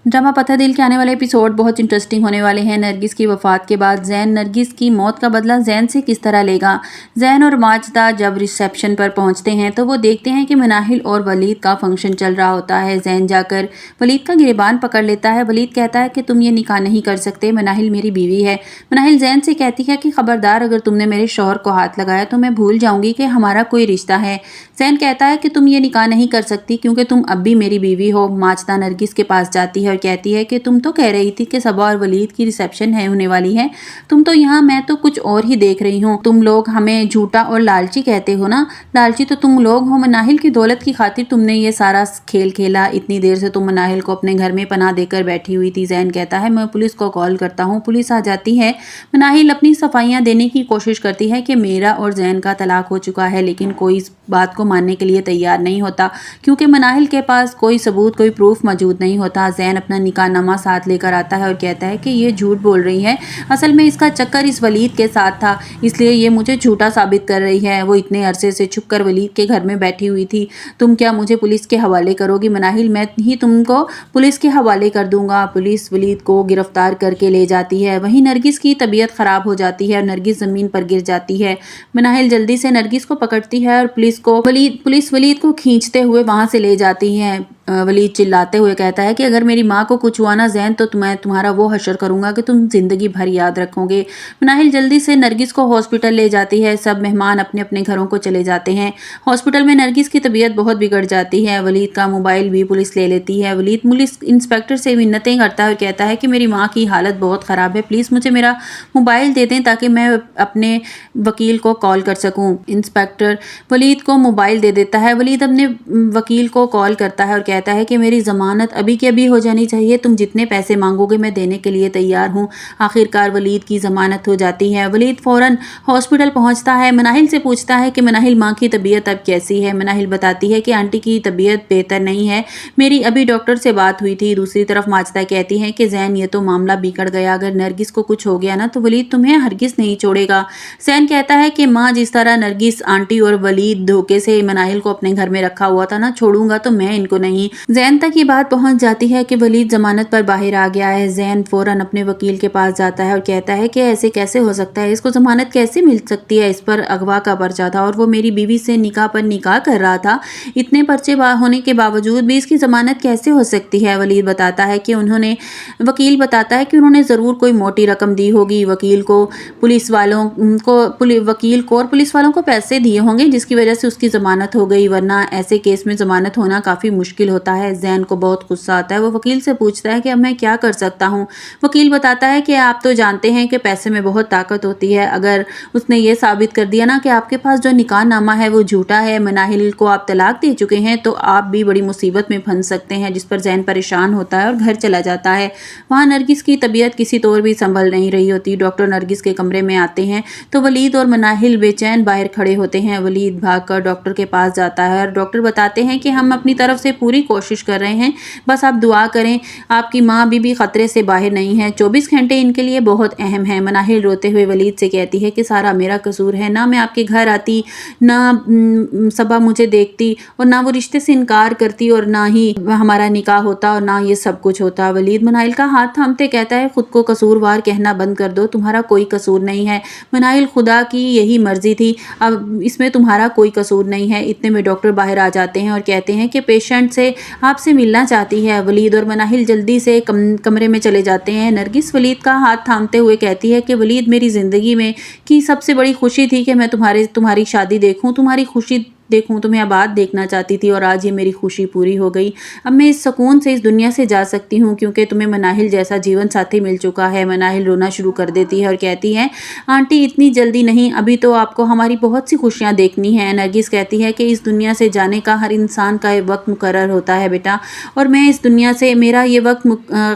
Drama पत्थर दिल के आने वाले एपिसोड बहुत इंटरेस्टिंग होने वाले हैं। नरगिस की वफात के बाद जैन नरगिस की मौत का बदला जैन से किस तरह लेगा। जैन और माजदा जब रिसेप्शन पर पहुंचते हैं तो वो देखते हैं कि मनाहिल और वलीद का फंक्शन चल रहा होता है। जैन जाकर वलीद का गिरबान पकड़ लेता है। वलीद कहता है कि तुम ये निकाह नहीं कर सकते, मनाहिल मेरी बीवी है। मनाहिल जैन से कहती है कि खबरदार, अगर तुमने मेरे शौहर को हाथ लगाया तो मैं भूल जाऊंगी कि हमारा कोई रिश्ता है। जैन कहता है कि तुम ये निकाह नहीं कर सकती क्योंकि तुम अब भी मेरी बीवी हो। माजदा नरगिस के पास जाती है और कहती है कि तुम तो कह रही थी कि सबा और वलीद की रिसेप्शन है होने वाली है, तुम तो यहाँ, मैं तो कुछ और ही देख रही हूँ। तुम लोग हमें झूठा और लालची कहते हो ना, लालची तो तुम लोग हो। मनाहिल की दौलत की खातिर तुमने ये सारा खेल खेला। इतनी देर से तुम मनाहिल को अपने घर में पनाह देकर बैठी हुई थी। जैन कहता है मैं पुलिस को कॉल करता हूँ। पुलिस आ जाती है। मनाहिल अपनी सफाइयाँ देने की कोशिश करती है कि मेरा और जैन का तलाक हो चुका है, लेकिन कोई इस बात को मानने के लिए तैयार नहीं होता क्योंकि मनाहिल के पास कोई सबूत, कोई प्रूफ मौजूद नहीं होता। जैन अपना निकाहनामा साथ लेकर आता है और कहता है कि ये झूठ बोल रही है, असल में इसका चक्कर इस वलीद के साथ था, इसलिए ये मुझे झूठा साबित कर रही है। वो इतने अरसे से छुपकर वलीद के घर में बैठी हुई थी। तुम क्या मुझे पुलिस के हवाले करोगी मनाहिल? मैं ही तुमको पुलिस के हवाले कर दूंगा। पुलिस वलीद को गिरफ्तार करके ले जाती है। वहीं नरगिस की तबीयत खराब हो जाती है और नरगिस जमीन पर गिर जाती है। मनाहिल जल्दी से नरगिस को पकड़ती है और पुलिस वलीद को खींचते हुए वहां से ले जाती है। वलीद चिल्लाते हुए कहता है कि अगर मेरी माँ को कुछ हुआ ना जैन, तो मैं तुम्हारा वो हशर करूंगा कि तुम जिंदगी भर याद रखोगे। मनाहिल जल्दी से नरगिस को हॉस्पिटल ले जाती है। सब मेहमान अपने अपने घरों को चले जाते हैं। हॉस्पिटल में नरगिस की तबीयत बहुत बिगड़ जाती है। वलीद का मोबाइल भी पुलिस ले लेती है। वलीद पुलिस इंस्पेक्टर से मिन्नतें करता है और कहता है कि मेरी माँ की हालत बहुत ख़राब है, प्लीज़ मुझे मेरा मोबाइल दे दें ताकि मैं अपने वकील को कॉल कर सकूँ। इंस्पेक्टर वलीद को मोबाइल दे देता है। वलीद अपने वकील को कॉल करता है और कहता है कि मेरी ज़मानत अभी के अभी हो जानी चाहिए, तुम जितने पैसे मांगोगे मैं देने के लिए तैयार हूँ। आखिरकार वलीद की ज़मानत हो जाती है। वलीद फ़ौरन हॉस्पिटल पहुँचता है। मनाहिल से पूछता है कि मनाहिल माँ की तबीयत अब कैसी है। मनाहिल बताती है कि आंटी की तबीयत बेहतर नहीं है, मेरी अभी डॉक्टर से बात हुई थी। दूसरी तरफ माजदा कहती है कि जैन ये तो मामला बिगड़ गया, अगर नरगिस को कुछ हो गया ना तो वलीद तुम्हें हरगिज़ नहीं छोड़ेगा। जैन कहता है कि माँ, जिस तरह नरगिस, आंटी और वलीद धोखे से मनाहिल को अपने घर में रखा हुआ था ना, छोड़ूंगा तो मैं इनको नहीं। जैन तक ये बात पहुंच जाती है कि वलीद जमानत पर बाहर आ गया है। जैन फौरन अपने वकील के पास जाता है और कहता है कि ऐसे कैसे हो सकता है, इसको जमानत कैसे मिल सकती है, इस पर अगवा का पर्चा था और वो मेरी बीवी से निकाह पर निकाह कर रहा था, इतने पर्चे होने के बावजूद भी इसकी जमानत कैसे हो सकती है। वकील बताता है कि उन्होंने ज़रूर कोई मोटी रकम दी होगी वकील को और पुलिस वालों को पैसे दिए होंगे, जिसकी वजह से उसकी ज़मानत हो गई, वरना ऐसे केस में ज़मानत होना काफ़ी मुश्किल होता है। जैन को बहुत गुस्सा आता है। वो वकील से पूछता है कि अब मैं क्या कर सकता हूँ। वकील बताता है कि आप तो जानते हैं कि पैसे में बहुत ताकत होती है, अगर उसने ये साबित कर दिया ना कि आपके पास जो निकाहनामा है वो झूठा है, मनाहिल को आप तलाक दे चुके हैं, तो आप भी बड़ी मुसीबत में फंस सकते हैं। जिस पर जैन परेशान होता है और घर चला जाता है। वहाँ नरगिस की तबीयत किसी तौर भी संभल नहीं रही होती। डॉक्टर नरगिस के कमरे में आते हैं तो वलीद और मनाहिल बेचैन बाहर खड़े होते हैं। वलीद भागकर डॉक्टर के पास जाता है और डॉक्टर बताते हैं कि हम अपनी तरफ से पूरी कोशिश कर रहे हैं, बस आप दुआ करें, आपकी माँ अभी भी खतरे से बाहर नहीं है, 24 घंटे इनके लिए बहुत अहम है। मनाहिल रोते हुए वलीद से कहती है कि सारा मेरा कसूर है, ना मैं आपके घर आती, ना सबा मुझे देखती, और ना वो रिश्ते से इनकार करती, और ना ही हमारा निकाह होता, और ना ये सब कुछ होता। वलीद मनाहिल का हाथ थामते कहता है खुद को कसूरवार कहना बंद कर दो, तुम्हारा कोई कसूर नहीं है। मनाहिल, खुदा की यही मर्जी थी, अब इसमें तुम्हारा कोई कसूर नहीं है। इतने में डॉक्टर बाहर आ जाते हैं और कहते हैं कि पेशेंट से आपसे मिलना चाहती है। वलीद और मनाहिल जल्दी से कमरे में चले जाते हैं। नरगिस वलीद का हाथ थामते हुए कहती है कि वलीद, मेरी ज़िंदगी में की सबसे बड़ी खुशी थी कि मैं तुम्हारी शादी देखूं, तुम्हारी खुशी देखूं, तुम्हें आबाद देखना चाहती थी, और आज ये मेरी खुशी पूरी हो गई। अब मैं इस सुकून से इस दुनिया से जा सकती हूँ क्योंकि तुम्हें मनाहिल जैसा जीवन साथी मिल चुका है। मनाहिल रोना शुरू कर देती है और कहती है आंटी, इतनी जल्दी नहीं, अभी तो आपको हमारी बहुत सी खुशियाँ देखनी है। नरगिस कहती है कि इस दुनिया से जाने का हर इंसान का एक वक्त मुकर्रर होता है बेटा, और मैं इस दुनिया से, मेरा ये वक्त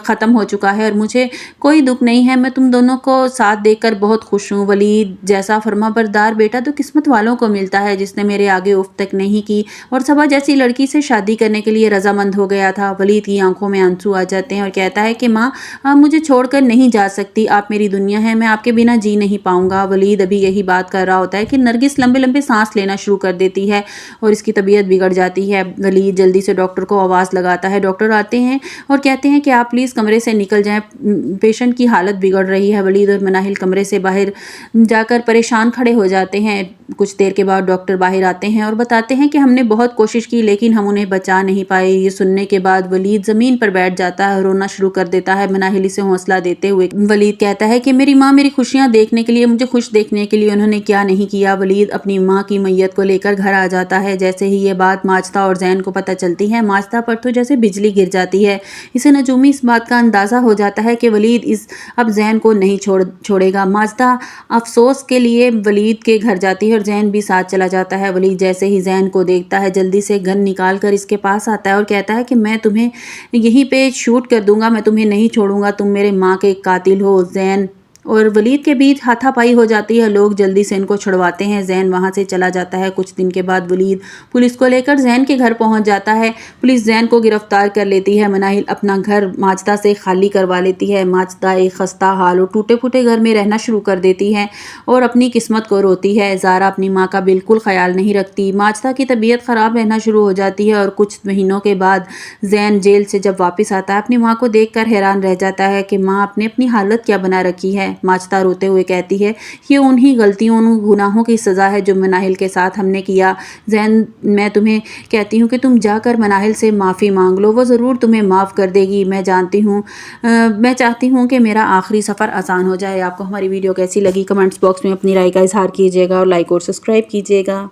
ख़त्म हो चुका है और मुझे कोई दुख नहीं है। मैं तुम दोनों को साथ देखकर बहुत खुश हूँ। वलीद जैसा फर्माबरदार बेटा तो किस्मत वालों को मिलता है, जिसने मेरे आगे दरियाफ्त तक नहीं की और सबा जैसी लड़की से शादी करने के लिए रजामंद हो गया था। वलीद की आंखों में आंसू आ जाते हैं और कहता है कि माँ, आप मुझे छोड़कर नहीं जा सकती, आप मेरी दुनिया है, मैं आपके बिना जी नहीं पाऊंगा। वलीद अभी यही बात कर रहा होता है कि नरगिस लंबे लंबे सांस लेना शुरू कर देती है और इसकी तबीयत बिगड़ जाती है। वलीद जल्दी से डॉक्टर को आवाज़ लगाता है। डॉक्टर आते हैं और कहते हैं कि आप प्लीज़ कमरे से निकल जाएं, पेशेंट की हालत बिगड़ रही है। वलीद और मनाहिल कमरे से बाहर जाकर परेशान खड़े हो जाते हैं। कुछ देर के बाद डॉक्टर बाहर आते हैं और बताते हैं कि हमने बहुत कोशिश की लेकिन हम उन्हें बचा नहीं पाए। ये सुनने के बाद वलीद ज़मीन पर बैठ जाता है और रोना शुरू कर देता है। मनाहिल से हौसला देते हुए वलीद कहता है कि मेरी माँ मेरी खुशियाँ देखने के लिए, मुझे खुश देखने के लिए उन्होंने क्या नहीं किया। वलीद अपनी माँ की मैयत को लेकर घर आ जाता है। जैसे ही ये बात माजदा और जैन को पता चलती है, माजदा पर तो जैसे बिजली गिर जाती है। इसे नजूमी इस बात का अंदाज़ा हो जाता है कि वलीद अब जैन को नहीं छोड़ेगा। माजदा अफसोस के लिए वलीद के घर जाती है और जैन भी साथ चला जाता है। वलीद जैसे ही जैन को देखता है जल्दी से गन निकाल कर इसके पास आता है और कहता है कि मैं तुम्हें यहीं पे शूट कर दूंगा, मैं तुम्हें नहीं छोड़ूंगा, तुम मेरे माँ के कातिल हो। जैन और वलीद के बीच हाथापाई हो जाती है। लोग जल्दी से इनको छुड़वाते हैं। जैन वहाँ से चला जाता है। कुछ दिन के बाद वलीद पुलिस को लेकर जैन के घर पहुँच जाता है। पुलिस जैन को गिरफ्तार कर लेती है। मनाहिल अपना घर माजदा से खाली करवा लेती है। माजदा एक खस्ता हाल और टूटे फूटे घर में रहना शुरू कर देती है और अपनी किस्मत को रोती है। ज़ारा अपनी माँ का बिल्कुल ख्याल नहीं रखती। माजदा की तबीयत ख़राब रहना शुरू हो जाती है और कुछ महीनों के बाद जैन जेल से जब वापस आता है, अपनी माँ को देखकर हैरान रह जाता है कि माँ आपने अपनी हालत क्या बना रखी है। माजदा रोते हुए कहती है ये उन्हीं गलतियों, उन गुनाहों की सज़ा है जो मनाहिल के साथ हमने किया। जैन, मैं तुम्हें कहती हूँ कि तुम जाकर मनाहिल से माफ़ी मांग लो, वो ज़रूर तुम्हें माफ़ कर देगी। मैं जानती हूँ, मैं चाहती हूँ कि मेरा आखिरी सफ़र आसान हो जाए। आपको हमारी वीडियो कैसी लगी कमेंट्स बॉक्स में अपनी राय का इजहार कीजिएगा और लाइक और सब्सक्राइब कीजिएगा।